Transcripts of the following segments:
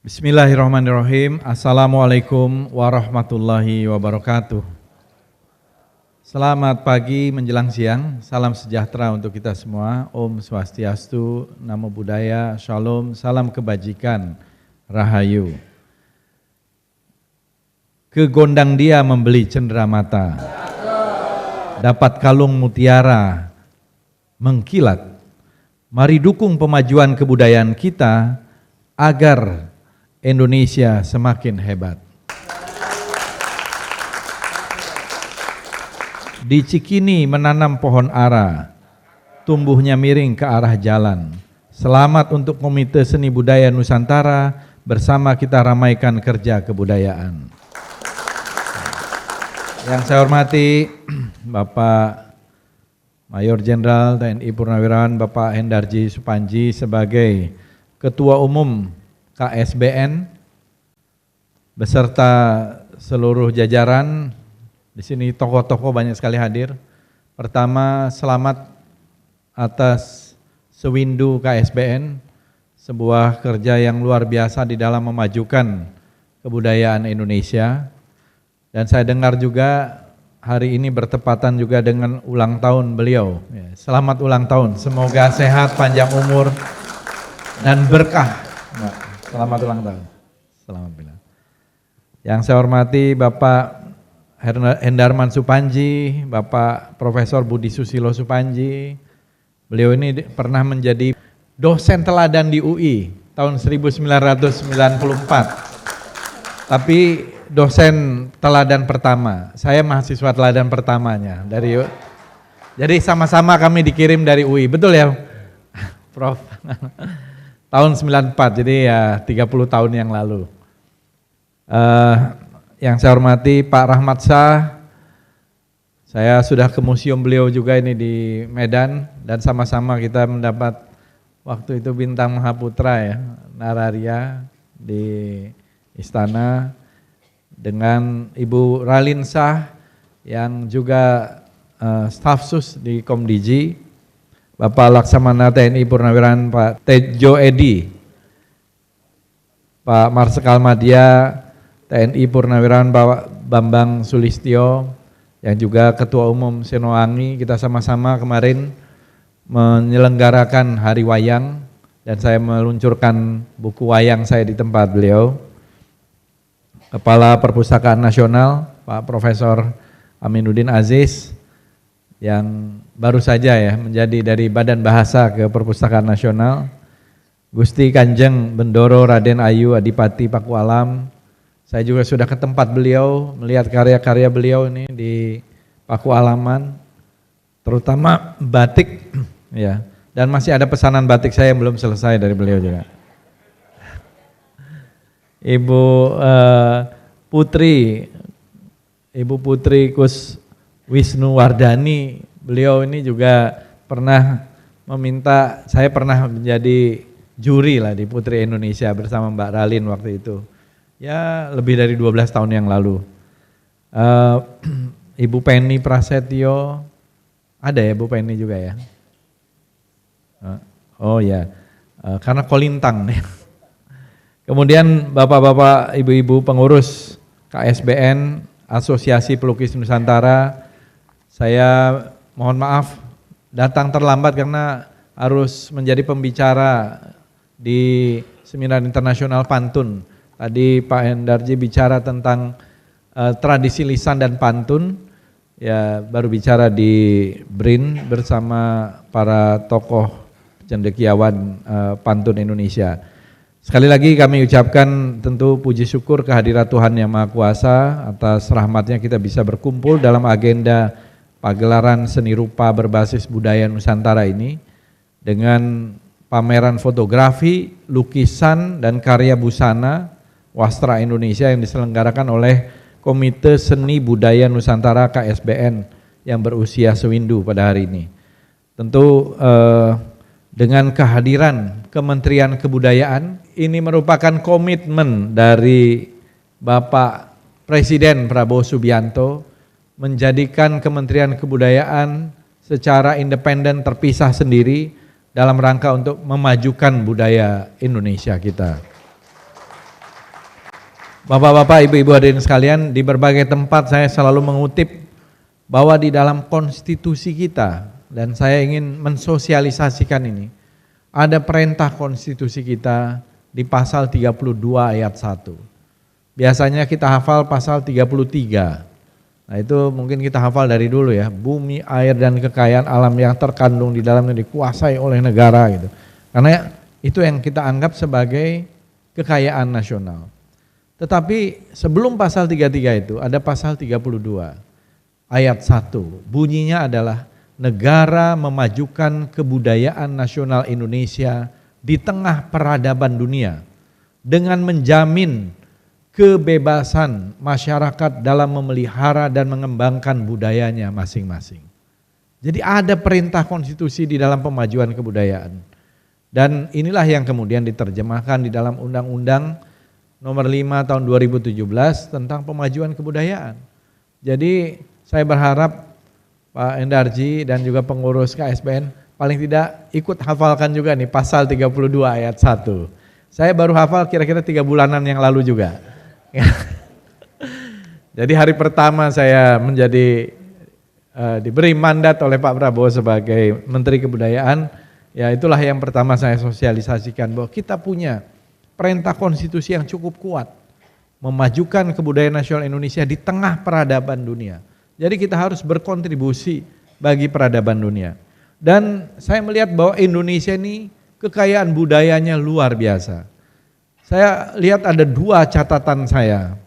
Bismillahirrahmanirrahim. Assalamualaikum warahmatullahi wabarakatuh. Selamat pagi menjelang siang, salam sejahtera untuk kita semua. Om Swastiastu, Namo Buddhaya, Shalom, salam kebajikan, Rahayu. Ke gondang dia membeli cenderamata, dapat kalung mutiara mengkilat. Mari dukung pemajuan kebudayaan kita agar Indonesia semakin hebat. Di Cikini menanam pohon ara, tumbuhnya miring ke arah jalan. Selamat untuk Komite Seni Budaya Nusantara, bersama kita ramaikan kerja kebudayaan. Yang saya hormati Bapak Mayor Jenderal TNI Purnawirawan Bapak Hendarji Supandji sebagai Ketua Umum KSBN beserta seluruh jajaran. Di sini tokoh-tokoh banyak sekali hadir. Pertama, selamat atas sewindu KSBN, sebuah kerja yang luar biasa di dalam memajukan kebudayaan Indonesia. Dan saya dengar juga hari ini bertepatan juga dengan ulang tahun beliau. Selamat ulang tahun, semoga sehat, panjang umur, dan berkah. Selamat ulang tahun. Selamat bilang. Yang saya hormati Bapak Hendarman Supandji, Bapak Profesor Budi Susilo Supandji. Beliau ini pernah menjadi dosen teladan di UI tahun 1994. Tapi dosen teladan pertama. Saya mahasiswa teladan pertamanya dari UI. Jadi sama-sama kami dikirim dari UI. Betul ya, Prof? Tahun 94, jadi ya 30 tahun yang lalu. Yang saya hormati Pak Rahmat Shah, saya sudah ke museum beliau juga ini di Medan, dan sama-sama kita mendapat waktu itu bintang Mahaputra ya, Nararia di Istana, dengan Ibu Ralin Shah yang juga staf sus di Komdiji, Bapak Laksamana TNI Purnawirawan Pak Tejo Edi, Pak Marsikal Madya TNI Purnawirawan Bapak Bambang Sulistyo, yang juga Ketua Umum Senowangi. Kita sama-sama kemarin menyelenggarakan Hari Wayang, dan saya meluncurkan buku wayang saya di tempat beliau. Kepala Perpustakaan Nasional Pak Profesor Aminuddin Aziz, yang baru saja ya menjadi dari Badan Bahasa ke Perpustakaan Nasional. Gusti Kanjeng Bendoro Raden Ayu Adipati Pakualam, saya juga sudah ke tempat beliau, melihat karya-karya beliau ini di Pakualaman, terutama batik ya, dan masih ada pesanan batik saya yang belum selesai dari beliau juga. Ibu Putri Kus Wisnu Wardani, beliau ini juga pernah meminta, saya pernah menjadi juri lah di Putri Indonesia bersama Mbak Ralin waktu itu. Ya lebih dari 12 tahun yang lalu. Ibu Penny Prasetyo, ada ya Bu Penny juga ya? Oh ya, karena kolintang. Kemudian bapak-bapak, ibu-ibu pengurus KSBN, Asosiasi Pelukis Nusantara. Saya mohon maaf datang terlambat karena harus menjadi pembicara di Seminar Internasional Pantun. Tadi Pak Hendarji bicara tentang tradisi lisan dan pantun, ya baru bicara di BRIN bersama para tokoh cendekiawan pantun Indonesia. Sekali lagi kami ucapkan tentu puji syukur kehadirat Tuhan Yang Maha Kuasa, atas rahmatnya kita bisa berkumpul dalam agenda pagelaran seni rupa berbasis budaya Nusantara ini, dengan pameran fotografi, lukisan, dan karya busana wastra Indonesia yang diselenggarakan oleh Komite Seni Budaya Nusantara KSBN yang berusia sewindu pada hari ini. Tentu dengan kehadiran Kementerian Kebudayaan, ini merupakan komitmen dari Bapak Presiden Prabowo Subianto menjadikan Kementerian Kebudayaan secara independen terpisah sendiri dalam rangka untuk memajukan budaya Indonesia kita. Bapak-bapak, ibu-ibu hadirin sekalian, di berbagai tempat saya selalu mengutip bahwa di dalam konstitusi kita, dan saya ingin mensosialisasikan ini, ada perintah konstitusi kita di pasal 32 ayat 1. Biasanya kita hafal pasal 33. Nah itu mungkin kita hafal dari dulu ya, bumi, air, dan kekayaan alam yang terkandung di dalamnya dikuasai oleh negara gitu. Karena itu yang kita anggap sebagai kekayaan nasional. Tetapi sebelum pasal 33 itu ada pasal 32 ayat 1. Bunyinya adalah negara memajukan kebudayaan nasional Indonesia di tengah peradaban dunia dengan menjamin kebebasan masyarakat dalam memelihara dan mengembangkan budayanya masing-masing. Jadi ada perintah konstitusi di dalam pemajuan kebudayaan. Dan inilah yang kemudian diterjemahkan di dalam Undang-Undang Nomor 5 tahun 2017 tentang pemajuan kebudayaan. Jadi saya berharap Pak Endarji dan juga pengurus KSBN paling tidak ikut hafalkan juga nih pasal 32 ayat 1. Saya baru hafal kira-kira 3 bulanan yang lalu juga. Jadi hari pertama saya menjadi diberi mandat oleh Pak Prabowo sebagai Menteri Kebudayaan, ya itulah yang pertama saya sosialisasikan bahwa kita punya perintah konstitusi yang cukup kuat memajukan kebudayaan nasional Indonesia di tengah peradaban dunia. Jadi kita harus berkontribusi bagi peradaban dunia. Dan saya melihat bahwa Indonesia ini kekayaan budayanya luar biasa. Saya lihat ada 2 catatan saya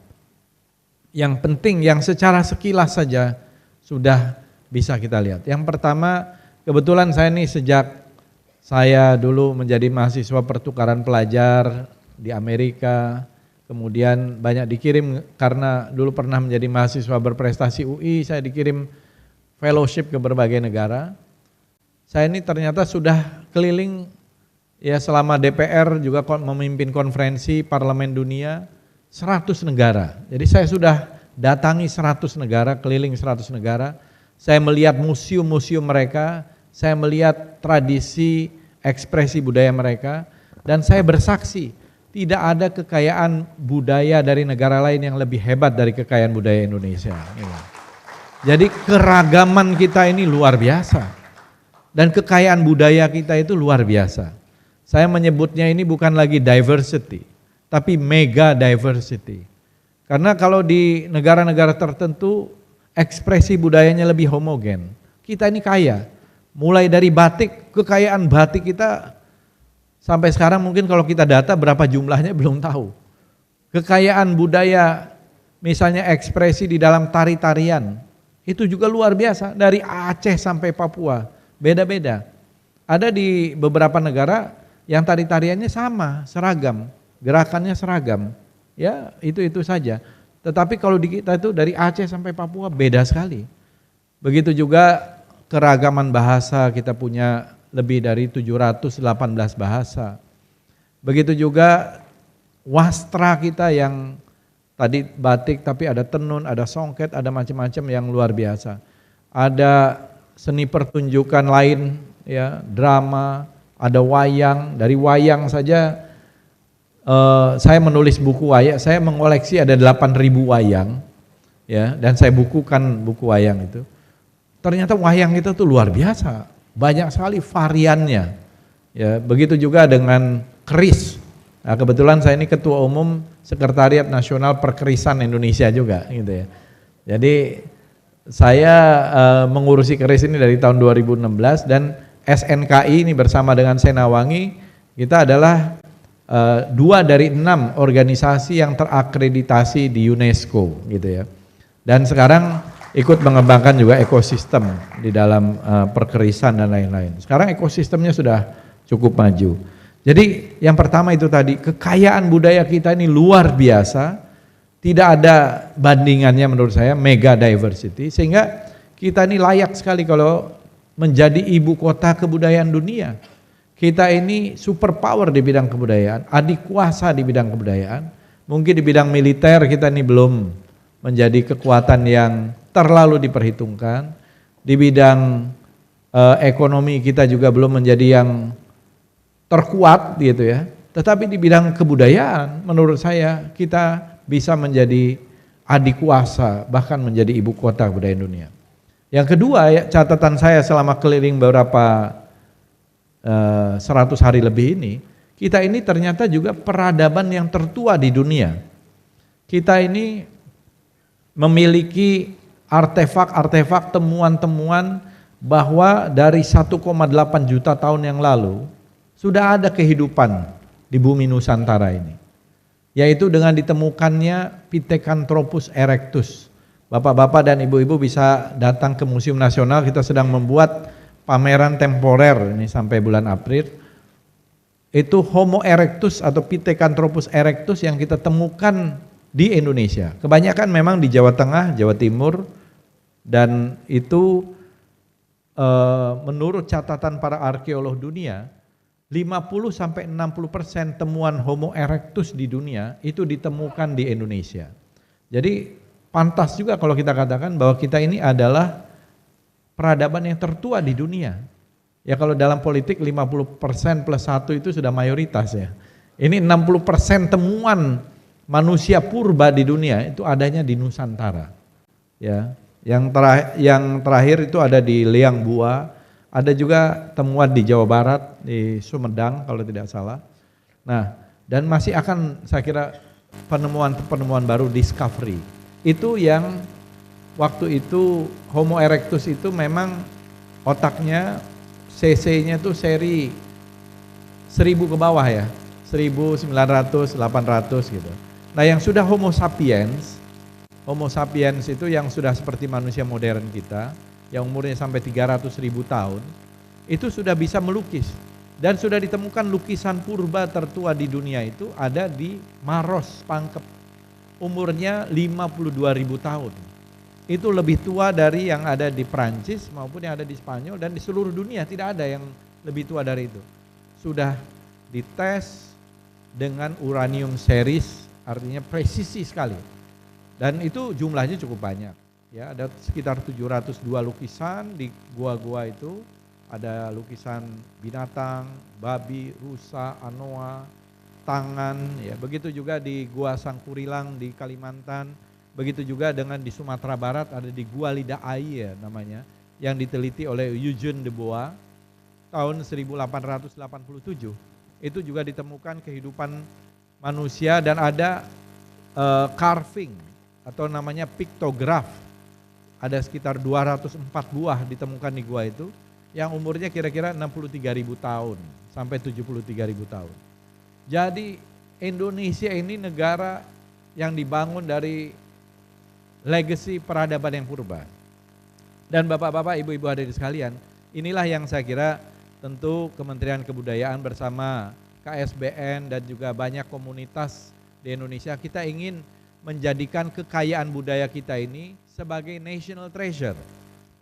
yang penting, yang secara sekilas saja sudah bisa kita lihat. Yang pertama, kebetulan saya ini sejak saya dulu menjadi mahasiswa pertukaran pelajar di Amerika, kemudian banyak dikirim karena dulu pernah menjadi mahasiswa berprestasi UI, saya dikirim fellowship ke berbagai negara. Saya ini ternyata sudah keliling ya selama DPR juga memimpin konferensi parlemen dunia 100 negara. Jadi saya sudah datangi 100 negara, keliling 100 negara. Saya melihat museum-museum mereka, saya melihat tradisi, ekspresi budaya mereka, dan saya bersaksi tidak ada kekayaan budaya dari negara lain yang lebih hebat dari kekayaan budaya Indonesia. Jadi keragaman kita ini luar biasa. Dan kekayaan budaya kita itu luar biasa. Saya menyebutnya ini bukan lagi diversity, tapi mega diversity. Karena kalau di negara-negara tertentu ekspresi budayanya lebih homogen. Kita ini kaya. Mulai dari batik, kekayaan batik kita sampai sekarang mungkin kalau kita data berapa jumlahnya belum tahu. Kekayaan budaya misalnya ekspresi di dalam tari-tarian itu juga luar biasa, dari Aceh sampai Papua, beda-beda. Ada di beberapa negara yang tari-tariannya sama, seragam, gerakannya seragam. Ya, itu saja. Tetapi kalau di kita itu dari Aceh sampai Papua beda sekali. Begitu juga keragaman bahasa, kita punya lebih dari 718 bahasa. Begitu juga wastra kita yang tadi batik tapi ada tenun, ada songket, ada macam-macam yang luar biasa. Ada seni pertunjukan lain ya, drama, ada wayang. Dari wayang saja saya menulis buku wayang, saya mengoleksi ada 8.000 wayang ya, dan saya bukukan buku wayang itu. Ternyata wayang itu tuh luar biasa. Banyak sekali variannya, ya begitu juga dengan keris. Nah, kebetulan saya ini ketua umum Sekretariat Nasional Perkerisan Indonesia juga, gitu ya. Jadi saya mengurusi keris ini dari tahun 2016 dan SNKI ini bersama dengan Senawangi kita adalah 2 dari 6 organisasi yang terakreditasi di UNESCO, gitu ya. Dan sekarang ikut mengembangkan juga ekosistem di dalam perkerisan dan lain-lain. Sekarang ekosistemnya sudah cukup maju. Jadi yang pertama itu tadi, kekayaan budaya kita ini luar biasa, tidak ada bandingannya menurut saya, mega diversity, sehingga kita ini layak sekali kalau menjadi ibu kota kebudayaan dunia. Kita ini super power di bidang kebudayaan, adikuasa di bidang kebudayaan, mungkin di bidang militer kita ini belum menjadi kekuatan yang terlalu diperhitungkan. Di bidang ekonomi kita juga belum menjadi yang terkuat gitu ya. Tetapi di bidang kebudayaan menurut saya kita bisa menjadi adik kuasa, bahkan menjadi ibu kota kebudayaan dunia. Yang kedua, ya, catatan saya selama keliling beberapa 100 hari lebih ini, kita ini ternyata juga peradaban yang tertua di dunia. Kita ini memiliki artefak-artefak, temuan-temuan bahwa dari 1,8 juta tahun yang lalu sudah ada kehidupan di bumi Nusantara ini. Yaitu dengan ditemukannya Pithecanthropus erectus. Bapak-bapak dan ibu-ibu bisa datang ke Museum Nasional, kita sedang membuat pameran temporer ini sampai bulan April. Itu Homo erectus atau Pithecanthropus erectus yang kita temukan di Indonesia. Kebanyakan memang di Jawa Tengah, Jawa Timur, dan itu menurut catatan para arkeolog dunia, 50-60% temuan Homo erectus di dunia itu ditemukan di Indonesia. Jadi pantas juga kalau kita katakan bahwa kita ini adalah peradaban yang tertua di dunia. Ya kalau dalam politik 50% plus 1 itu sudah mayoritas ya. Ini 60% temuan manusia purba di dunia itu adanya di Nusantara. Ya, yang terakhir itu ada di Liang Bua. Ada juga temuan di Jawa Barat, di Sumedang kalau tidak salah. Nah, dan masih akan saya kira penemuan baru discovery. Itu yang waktu itu Homo erectus itu memang otaknya CC-nya tuh seri 1000 ke bawah ya, 1900, 800 gitu. Nah yang sudah Homo sapiens itu yang sudah seperti manusia modern kita, yang umurnya sampai 300.000 tahun, itu sudah bisa melukis. Dan sudah ditemukan lukisan purba tertua di dunia itu ada di Maros, Pangkep. Umurnya 52.000 tahun. Itu lebih tua dari yang ada di Prancis maupun yang ada di Spanyol, dan di seluruh dunia tidak ada yang lebih tua dari itu. Sudah dites dengan uranium series, artinya presisi sekali. Dan itu jumlahnya cukup banyak. Ya, ada sekitar 702 lukisan di gua-gua itu. Ada lukisan binatang, babi, rusa, anoa, tangan, ya. Begitu juga di Gua Sangkurilang di Kalimantan. Begitu juga dengan di Sumatera Barat ada di Gua Lidah Ai ya namanya, yang diteliti oleh Eugene de Bois tahun 1887. Itu juga ditemukan kehidupan manusia dan ada carving atau namanya piktograf. Ada sekitar 204 buah ditemukan di gua itu, yang umurnya kira-kira 63.000 tahun sampai 73.000 tahun. Jadi Indonesia ini negara yang dibangun dari legacy peradaban yang purba. Dan bapak-bapak, ibu-ibu hadirin sekalian, inilah yang saya kira tentu Kementerian Kebudayaan bersama KSBN dan juga banyak komunitas di Indonesia, kita ingin menjadikan kekayaan budaya kita ini sebagai national treasure,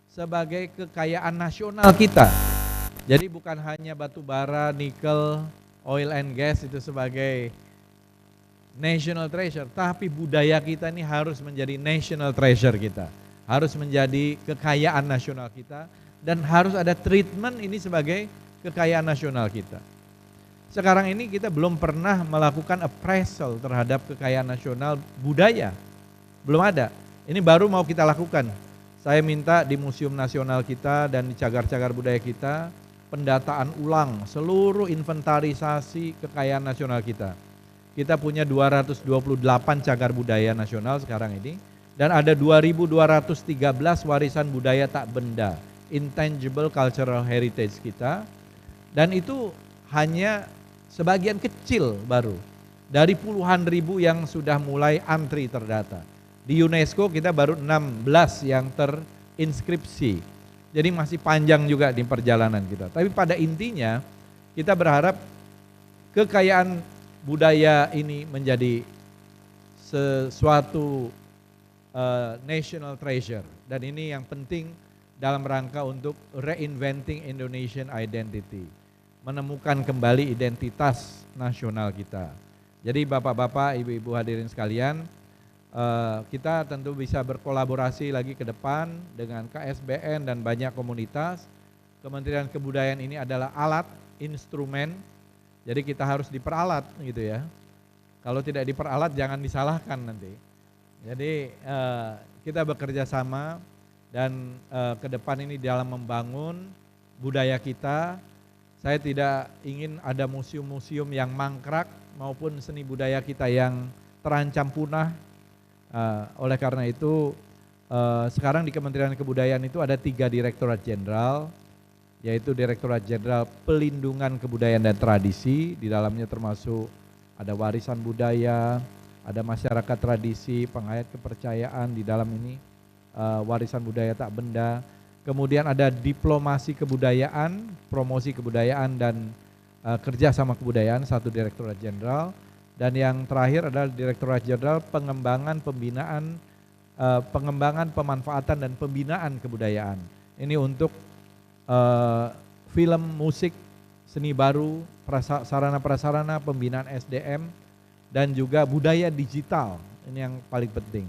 sebagai kekayaan nasional kita. Jadi bukan hanya batu bara, nikel, oil and gas itu sebagai national treasure, tapi budaya kita ini harus menjadi national treasure kita, harus menjadi kekayaan nasional kita, dan harus ada treatment ini sebagai kekayaan nasional kita. Sekarang ini kita belum pernah melakukan appraisal terhadap kekayaan nasional budaya, belum ada. Ini baru mau kita lakukan. Saya minta di Museum Nasional kita dan di cagar-cagar budaya kita, pendataan ulang seluruh inventarisasi kekayaan nasional kita. Kita punya 228 cagar budaya nasional sekarang ini, dan ada 2.213 warisan budaya tak benda, intangible cultural heritage kita, dan itu hanya sebagian kecil baru dari puluhan ribu yang sudah mulai antri terdata. Di UNESCO kita baru 16 yang terinskripsi. Jadi masih panjang juga di perjalanan kita. Tapi pada intinya kita berharap kekayaan budaya ini menjadi sesuatu national treasure. Dan ini yang penting dalam rangka untuk reinventing Indonesian identity. Menemukan kembali identitas nasional kita. Jadi bapak-bapak, ibu-ibu hadirin sekalian, kita tentu bisa berkolaborasi lagi ke depan dengan KSBN dan banyak komunitas. Kementerian Kebudayaan ini adalah alat, instrumen, jadi kita harus diperalat gitu ya. Kalau tidak diperalat jangan disalahkan nanti. Jadi kita bekerja sama dan ke depan ini dalam membangun budaya kita. Saya tidak ingin ada museum-museum yang mangkrak maupun seni budaya kita yang terancam punah. Oleh karena itu sekarang di Kementerian Kebudayaan itu ada 3 Direktorat Jenderal, yaitu Direktorat Jenderal Pelindungan Kebudayaan dan Tradisi, di dalamnya termasuk ada warisan budaya, ada masyarakat tradisi, penghayat kepercayaan di dalam ini, warisan budaya tak benda. Kemudian ada diplomasi kebudayaan, promosi kebudayaan dan kerja sama kebudayaan, 1 Direktorat Jenderal. Dan yang terakhir adalah Direktorat Jenderal Pengembangan Pembinaan, Pengembangan Pemanfaatan dan Pembinaan Kebudayaan. Ini untuk film, musik, seni baru, sarana-prasarana, pembinaan SDM, dan juga budaya digital. Ini yang paling penting.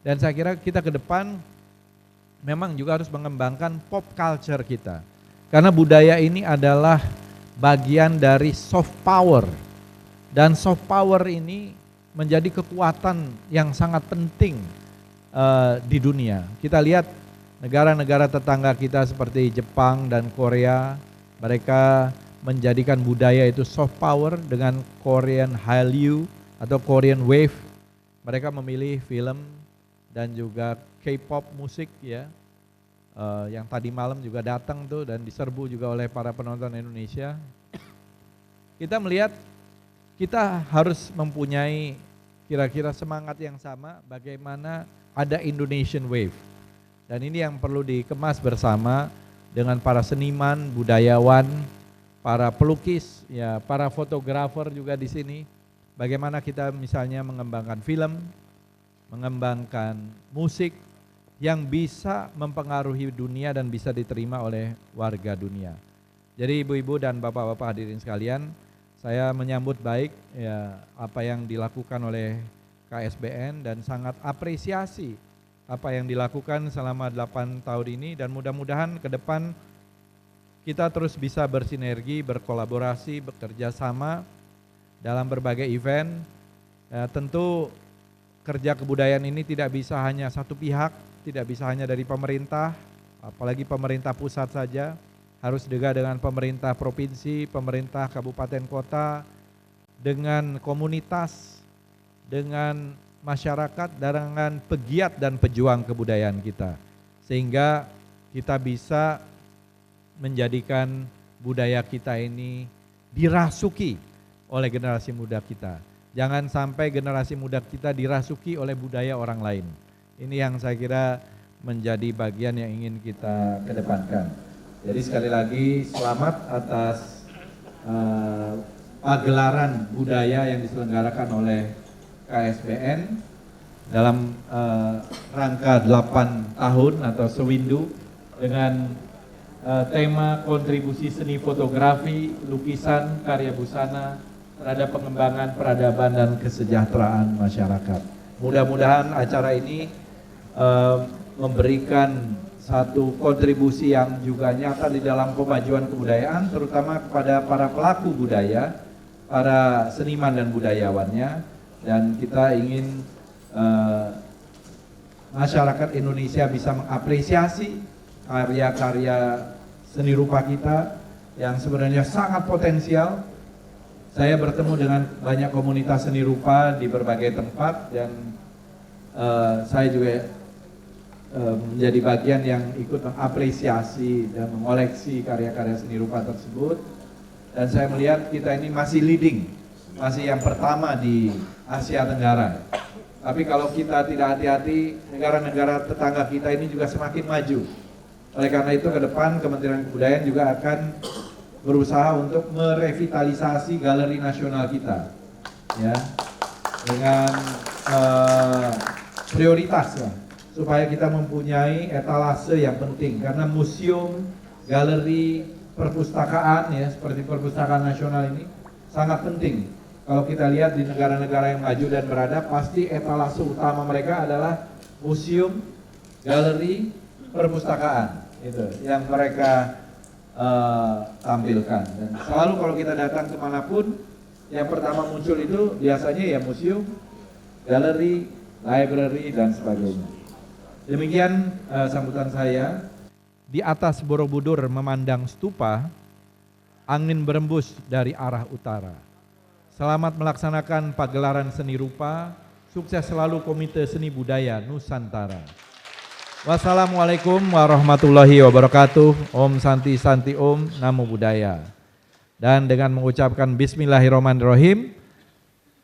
Dan saya kira kita ke depan memang juga harus mengembangkan pop culture kita. Karena budaya ini adalah bagian dari soft power. Dan soft power ini menjadi kekuatan yang sangat penting di dunia. Kita lihat negara-negara tetangga kita seperti Jepang dan Korea, mereka menjadikan budaya itu soft power dengan Korean Hallyu atau Korean Wave. Mereka memilih film dan juga K-pop musik ya, yang tadi malam juga datang tuh dan diserbu juga oleh para penonton Indonesia. Kita melihat kita harus mempunyai kira-kira semangat yang sama bagaimana ada Indonesian Wave. Dan ini yang perlu dikemas bersama dengan para seniman, budayawan, para pelukis, ya, para fotografer juga di sini. Bagaimana kita misalnya mengembangkan film, mengembangkan musik yang bisa mempengaruhi dunia dan bisa diterima oleh warga dunia. Jadi ibu-ibu dan bapak-bapak hadirin sekalian, saya menyambut baik ya apa yang dilakukan oleh KSBN dan sangat apresiasi apa yang dilakukan selama 8 tahun ini, dan mudah-mudahan ke depan kita terus bisa bersinergi, berkolaborasi, bekerja sama dalam berbagai event. Ya, tentu kerja kebudayaan ini tidak bisa hanya satu pihak, tidak bisa hanya dari pemerintah, apalagi pemerintah pusat saja, harus juga dengan pemerintah provinsi, pemerintah kabupaten kota, dengan komunitas, dengan masyarakat, dengan pegiat dan pejuang kebudayaan kita, sehingga kita bisa menjadikan budaya kita ini dirasuki oleh generasi muda kita. Jangan sampai generasi muda kita dirasuki oleh budaya orang lain. Ini yang saya kira menjadi bagian yang ingin kita kedepankan. Jadi sekali lagi selamat atas pagelaran budaya yang diselenggarakan oleh KSBN dalam rangka 8 tahun atau sewindu dengan tema kontribusi seni fotografi, lukisan, karya busana terhadap pengembangan peradaban dan kesejahteraan masyarakat. Mudah-mudahan acara ini memberikan satu kontribusi yang juga nyata di dalam pemajuan kebudayaan, terutama kepada para pelaku budaya, para seniman dan budayawannya. Dan kita ingin masyarakat Indonesia bisa mengapresiasi karya-karya seni rupa kita yang sebenarnya sangat potensial. Saya bertemu dengan banyak komunitas seni rupa di berbagai tempat dan saya juga menjadi bagian yang ikut mengapresiasi dan mengoleksi karya-karya seni rupa tersebut. Dan saya melihat kita ini masih leading, masih yang pertama di Asia Tenggara. Tapi kalau kita tidak hati-hati, negara-negara tetangga kita ini juga semakin maju. Oleh karena itu ke depan Kementerian Kebudayaan juga akan berusaha untuk merevitalisasi galeri nasional kita, ya, dengan prioritas lah, supaya kita mempunyai etalase yang penting. Karena museum, galeri, perpustakaan ya seperti perpustakaan nasional ini sangat penting. Kalau kita lihat di negara-negara yang maju dan beradab, pasti etalase utama mereka adalah museum, galeri, perpustakaan, itu yang mereka tampilkan. Dan selalu kalau kita datang kemanapun, yang pertama muncul itu biasanya ya museum, galeri, library, dan sebagainya. Demikian sambutan saya. Di atas Borobudur memandang stupa, angin berembus dari arah utara. Selamat melaksanakan pagelaran seni rupa, sukses selalu Komite Seni Budaya Nusantara. Wassalamualaikum warahmatullahi wabarakatuh. Om Santi Santi Om, Namo Buddhaya. Dan dengan mengucapkan Bismillahirrahmanirrahim,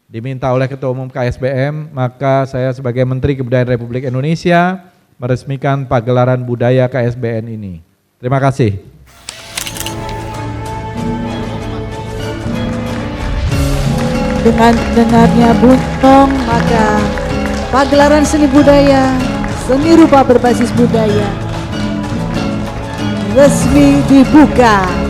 diminta oleh Ketua Umum KSBM, maka saya sebagai Menteri Kebudayaan Republik Indonesia meresmikan pagelaran budaya KSBN ini. Terima kasih. Dengan dengarnya buntung, maka pagelaran seni budaya, seni rupa berbasis budaya resmi dibuka.